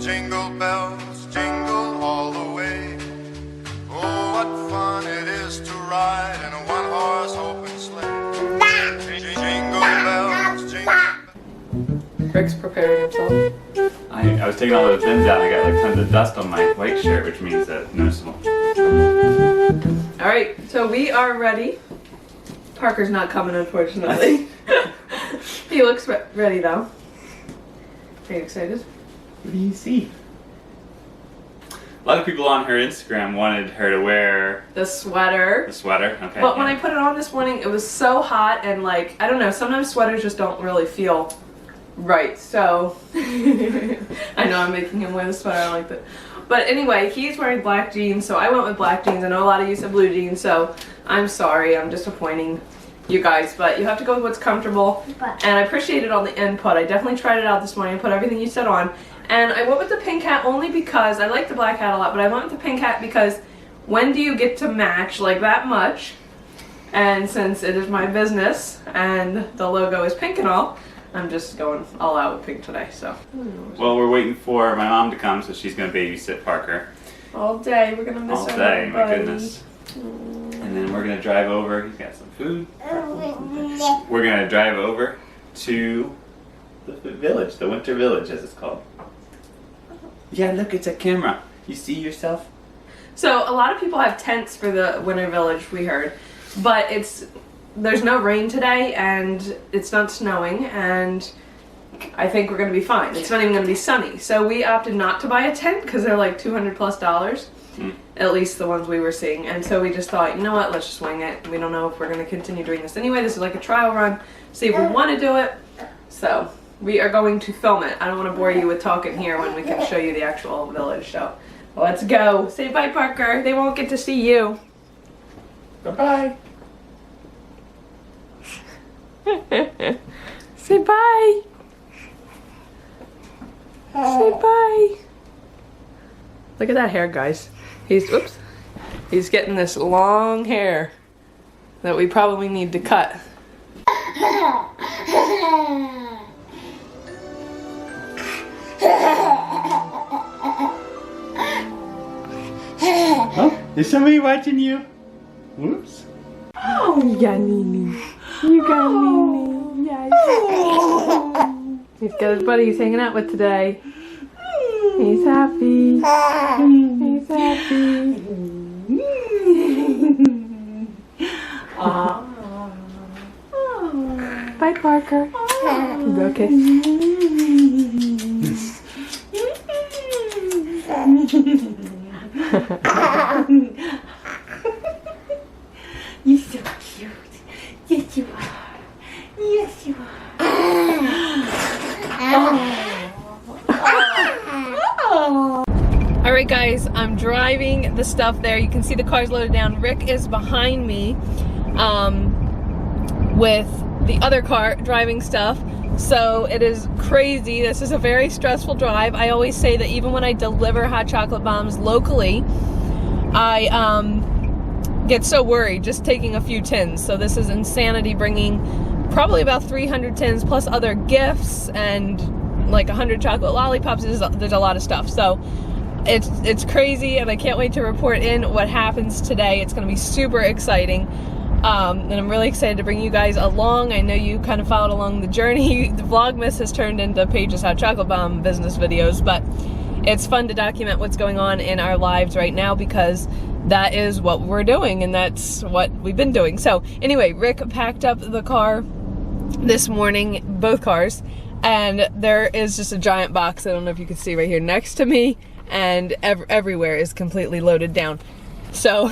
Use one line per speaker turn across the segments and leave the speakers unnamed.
bells, jingle all the way. Oh, what fun it is to ride in a one-horse open sleigh. Jingle bells, jingle.
Rick's preparing himself.
I was taking all those bins out and I got like tons of dust on my white shirt, which means that noticeable.
Alright, so we are ready. Parker's not coming, unfortunately. He looks ready though. Are you excited?
What do you see? A lot of people on her Instagram wanted her to wear
the sweater.
The sweater, okay.
But when I put it on this morning, it was so hot and like, I don't know, sometimes sweaters just don't really feel right. So, I know I'm making him wear the sweater, I like that. But anyway, he's wearing black jeans, so I went with black jeans. I know a lot of you said blue jeans, so I'm sorry, I'm disappointing you guys, but you have to go with what's comfortable. And I appreciated all the input. I definitely tried it out this morning. I put everything you said on. And I went with the pink hat only because I like the black hat a lot, but I went with the pink hat because when do you get to match like that much? And since it is my business and the logo is pink and all, I'm just going all out with pink today, so.
Well, we're waiting for my mom to come, so she's going to babysit Parker.
All day, we're going to miss
all
our
day,
little
my
buddy.
goodness. And then we're going to drive over, he's got some food. We're going to drive over to the village, the winter village as it's called. Yeah, look, it's a camera. You see yourself?
So a lot of people have tents for the winter village, we heard, but there's no rain today and it's not snowing and I think we're going to be fine. It's not even going to be sunny. So we opted not to buy a tent because they're like $200+, at least the ones we were seeing. And so we just thought, you know what, let's just wing it. We don't know if we're going to continue doing this anyway. This is like a trial run, see if we want to do it. So we are going to film it. I don't want to bore you with talking here when we can show you the actual village. So let's go. Say bye, Parker. They won't get to see you.
Bye-bye.
Say bye. Say bye. Look at that hair, guys. He's getting this long hair that we probably need to cut.
Oh, is somebody watching you? Whoops.
Oh, you got Nene. You got Nene. Yes. He's got his buddy he's hanging out with today. He's happy. He's happy. Bye, Parker. Go kiss.
You're so cute. Yes, you are. Yes, you are.
Alright guys, I'm driving the stuff there. You can see the car's loaded down. Rick is behind me with the other car driving stuff. So it is crazy. This is a very stressful drive. I always say that even when I deliver hot chocolate bombs locally, I get so worried just taking a few tins. So this is insanity, bringing probably about 300 tins plus other gifts and like 100 chocolate lollipops. There's a lot of stuff. So it's crazy and I can't wait to report in what happens today. It's going to be super exciting. And I'm really excited to bring you guys along. I know you kind of followed along the journey. The Vlogmas has turned into Paige's Hot Chocolate Bomb business videos, but it's fun to document what's going on in our lives right now because that is what we're doing and that's what we've been doing. So anyway, Rick packed up the car this morning, both cars, and there is just a giant box, I don't know if you can see right here next to me, and everywhere is completely loaded down. So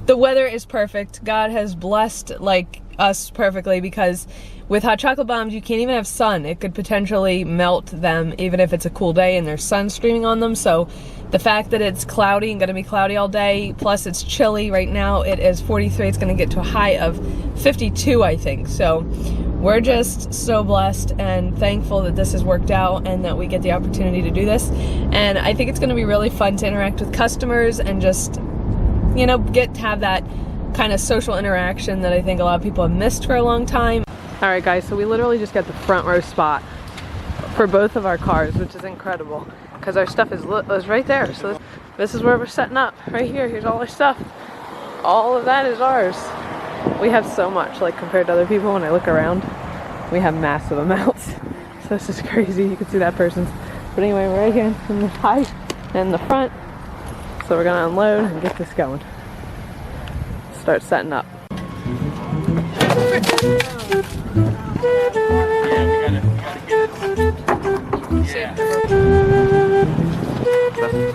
the weather is perfect. God has blessed like us perfectly because with hot chocolate bombs you can't even have sun. It could potentially melt them even if it's a cool day and there's sun streaming on them. So the fact that it's cloudy and going to be cloudy all day, plus it's chilly right now, it is 43, it's going to get to a high of 52 I think. So we're just so blessed and thankful that this has worked out and that we get the opportunity to do this. And I think it's going to be really fun to interact with customers and just, you know, get to have that kind of social interaction that I think a lot of people have missed for a long time. All right guys, so we literally just got the front row spot for both of our cars, which is incredible because our stuff is right there. So this is where we're setting up, right here. Here's all our stuff. All of that is ours. We have so much, like compared to other people. When I look around, we have massive amounts. So this is crazy. You can see that person's. But anyway, we're right here in the high and the front. So we're gonna unload and get this going. Start setting up.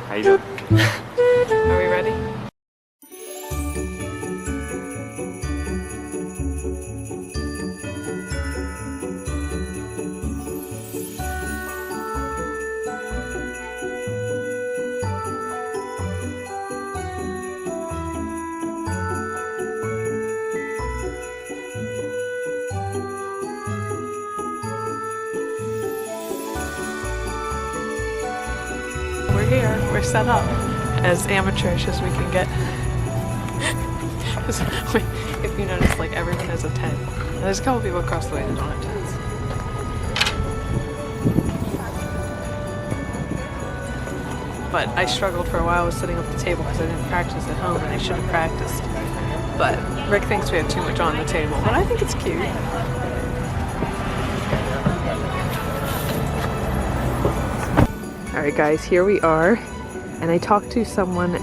How you doing?
Are we ready? We're here. We're set up as amateurish as we can get. If you notice, like everyone has a tent. And there's a couple people across the way that don't have tents. But I struggled for a while with setting up the table because I didn't practice at home and I should have practiced. But Rick thinks we have too much on the table, but I think it's cute. Alright guys, here we are, and I talked to someone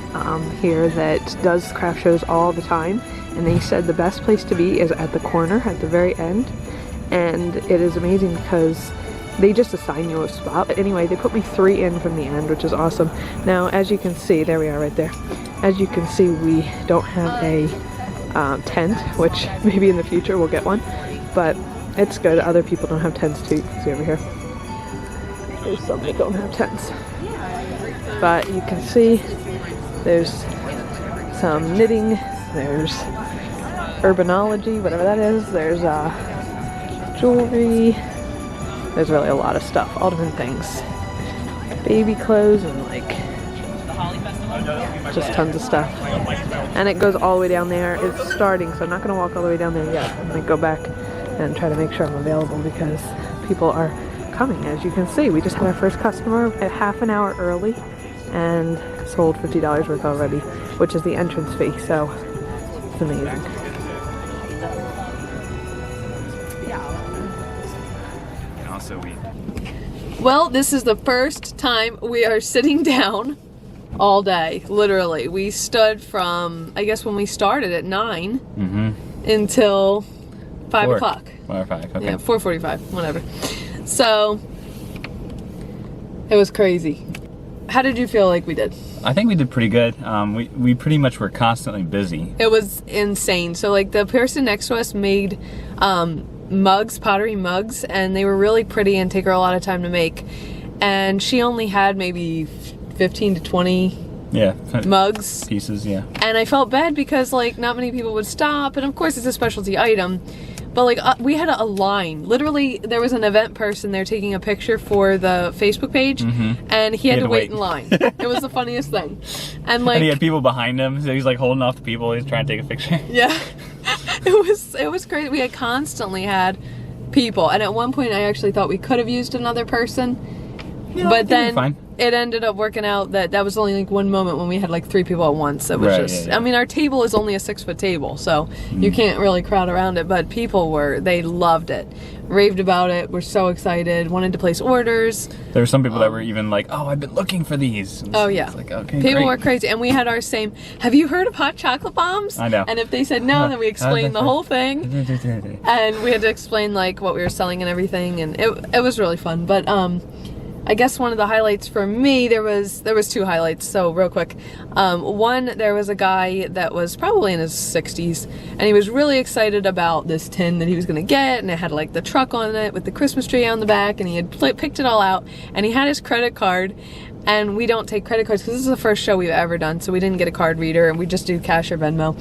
here that does craft shows all the time, and they said the best place to be is at the corner at the very end, and it is amazing because they just assign you a spot. But anyway, they put me 3 in from the end, which is awesome. Now as you can see, there we are right there, as you can see we don't have a tent, which maybe in the future we'll get one, but it's good. Other people don't have tents too. You can see over here. There's some that don't have tents. But you can see there's some knitting, there's urbanology, whatever that is, there's jewelry, there's really a lot of stuff, all different things. Baby clothes and like just tons of stuff. And it goes all the way down there. It's starting, so I'm not going to walk all the way down there yet. I'm going to go back and try to make sure I'm available because people are coming. As you can see, we just had our first customer at half an hour early and sold $50 worth already, which is the entrance fee, so it's amazing.
And also
Well, this is the first time we are sitting down all day, literally. We stood from, I guess when we started at 9 until 5 o'clock.
4 or 5, okay.
Yeah, 4:45, whatever. So, it was crazy. How did you feel like we did?
I think we did pretty good. We pretty much were constantly busy.
It was insane. So like the person next to us made mugs, pottery mugs, and they were really pretty and take her a lot of time to make. And she only had maybe 15 to 20 mugs.
Pieces, yeah.
And I felt bad because like not many people would stop, and of course it's a specialty item. But like we had a line. Literally, there was an event person there taking a picture for the Facebook page, and he had to wait in line. It was the funniest thing. And like,
and he had people behind him, so he's like holding off the people. He's trying to take a picture.
Yeah, it was crazy. We had constantly had people, and at one point I actually thought we could have used another person, but then it ended up working out that was only like one moment when we had like 3 people at once. It was just, I mean, our table is only a 6-foot table, so you can't really crowd around it, but people they loved it, raved about it, were so excited, wanted to place orders.
There were some people that were even like, oh, I've been looking for these. And
oh yeah.
It's like, okay,
people
great.
were crazy, and we had our same, have you heard of hot chocolate bombs?
I know.
And if they said no, then we explained the whole thing. And we had to explain like what we were selling and everything, and it was really fun. But I guess one of the highlights for me, there was 2 highlights, so real quick. One, there was a guy that was probably in his 60s, and he was really excited about this tin that he was gonna get, and it had like the truck on it with the Christmas tree on the back, and he had picked it all out, and he had his credit card, and we don't take credit cards because this is the first show we've ever done, so we didn't get a card reader, and we just do cash or Venmo.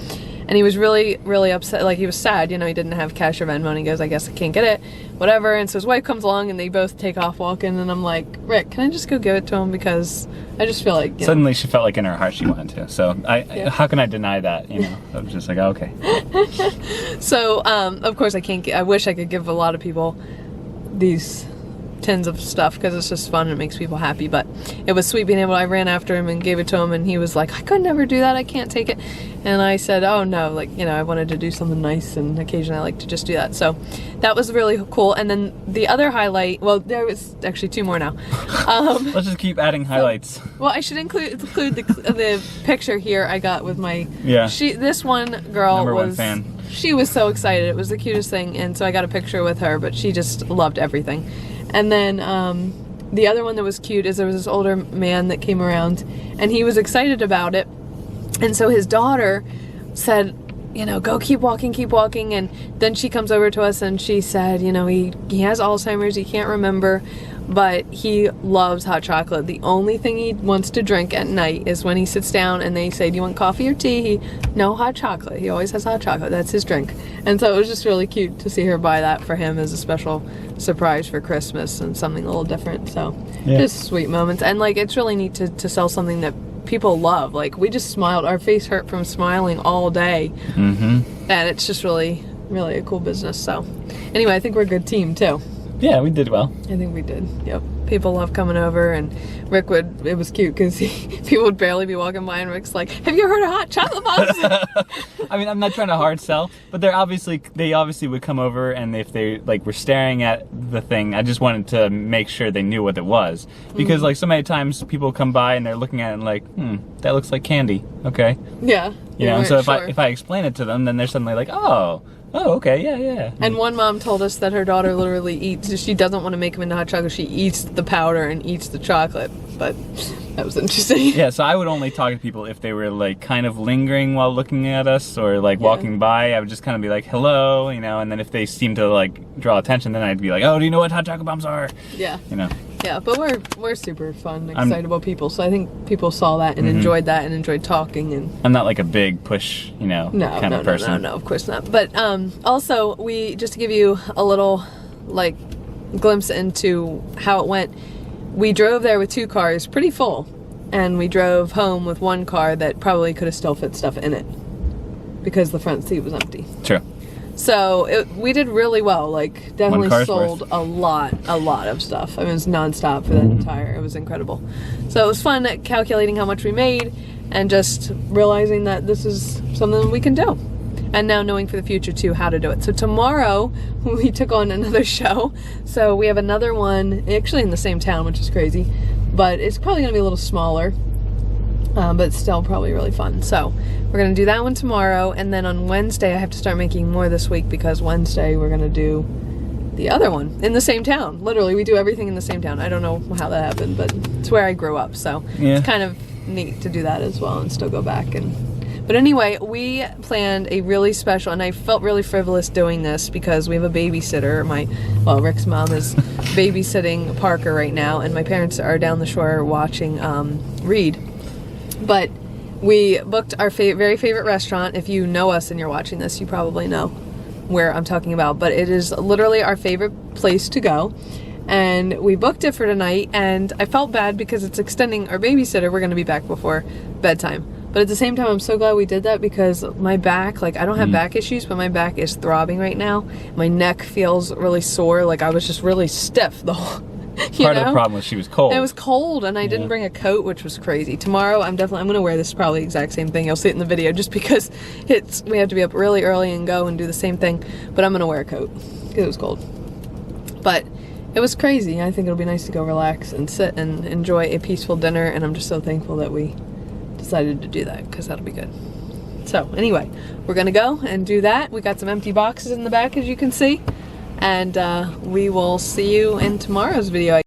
And he was really, really upset, like he was sad, you know, he didn't have cash or Venmo, and he goes, I guess I can't get it, whatever. And so his wife comes along, and they both take off walking, and I'm like, Rick, can I just go give it to him, because I just feel like, you
Suddenly
know.
she felt like in her heart she wanted to, so how can I deny that, you know? I was just like, oh, okay.
So, of course I wish I could give a lot of people these tins of stuff because it's just fun and it makes people happy. But it was sweet being able, I ran after him and gave it to him, and he was like, I could never do that, I can't take it. And I said, oh no, like, you know, I wanted to do something nice, and occasionally I like to just do that. So that was really cool. And then the other highlight, well, there was actually 2 more now.
Let's just keep adding highlights.
Well, I should include the picture here I got with my,
Yeah.
This one girl
Number
was,
1 fan.
she was so excited. It was the cutest thing, and so I got a picture with her, but she just loved everything. And then the other one that was cute is there was this older man that came around, and he was excited about it. And so his daughter said, you know, go keep walking. And then she comes over to us and she said, you know, he has Alzheimer's, he can't remember, but he loves hot chocolate. The only thing he wants to drink at night is when he sits down and they say, do you want coffee or tea? No, hot chocolate. He always has hot chocolate. That's his drink. And so it was just really cute to see her buy that for him as a special surprise for Christmas and something a little different. So
Yeah.
just sweet moments. And like, it's really neat to sell something that people love. Like, we just smiled. Our face hurt from smiling all day.
Mm-hmm.
And it's just really, really a cool business. So anyway, I think we're a good team too.
Yeah, we did well.
I think we did. Yep. People love coming over, and Rick would, it was cute because people would barely be walking by and Rick's like, have you heard of hot chocolate bombs?
I mean, I'm not trying to hard sell, but they obviously would come over, and if they like were staring at the thing, I just wanted to make sure they knew what it was. Because like so many times people come by and they're looking at it and like, that looks like candy. Okay.
Yeah.
You know,
weren't
so
sure.
if I explain it to them, then they're suddenly like, oh, okay, yeah.
And one mom told us that her daughter literally eats, she doesn't want to make them into hot chocolate, she eats the powder and eats the chocolate. But that was interesting.
Yeah, so I would only talk to people if they were like kind of lingering while looking at us or like walking by. I would just kind of be like, hello, you know, and then if they seem to like draw attention, then I'd be like, oh, do you know what hot chocolate bombs are?
Yeah.
You know.
Yeah, but we're super fun, excitable people, so I think people saw that and enjoyed that and enjoyed talking. And
I'm not like a big push, you know, kind of person.
No, of course not. But also, we, just to give you a little like glimpse into how it went, we drove there with 2 cars, pretty full, and we drove home with 1 car that probably could have still fit stuff in it because the front seat was empty.
True.
So we did really well. Like, definitely
car's
sold
worth.
a lot of stuff. I mean, it was nonstop for that entire. It was incredible. So it was fun at calculating how much we made and just realizing that this is something we can do. And now knowing for the future too how to do it. So tomorrow we took on another show. So we have another one actually in the same town, which is crazy, but it's probably gonna be a little smaller. But still probably really fun. So we're gonna do that one tomorrow, and then on Wednesday I have to start making more this week because Wednesday we're gonna do the other one in the same town. Literally, we do everything in the same town. I don't know how that happened, but it's where I grew up, so
Yeah.
it's kind of neat to do that as well and still go back. But anyway, we planned a really special, and I felt really frivolous doing this because we have a babysitter. Rick's mom is babysitting Parker right now, and my parents are down the shore watching Reed. But we booked our very favorite restaurant. If you know us and you're watching this, you probably know where I'm talking about. But it is literally our favorite place to go. And we booked it for tonight, and I felt bad because it's extending our babysitter. We're going to be back before bedtime. But at the same time, I'm so glad we did that because my back, like, I don't have back issues, but my back is throbbing right now. My neck feels really sore. Like, I was just really stiff the whole...
Part of the problem was she was cold.
It was cold, and I didn't bring a coat, which was crazy. Tomorrow, I'm going to wear this probably exact same thing. You'll see it in the video, just because we have to be up really early and go and do the same thing. But I'm going to wear a coat because it was cold. But it was crazy. I think it'll be nice to go relax and sit and enjoy a peaceful dinner, and I'm just so thankful that we decided to do that because that'll be good. So anyway, we're going to go and do that. We got some empty boxes in the back, as you can see. And we will see you in tomorrow's video.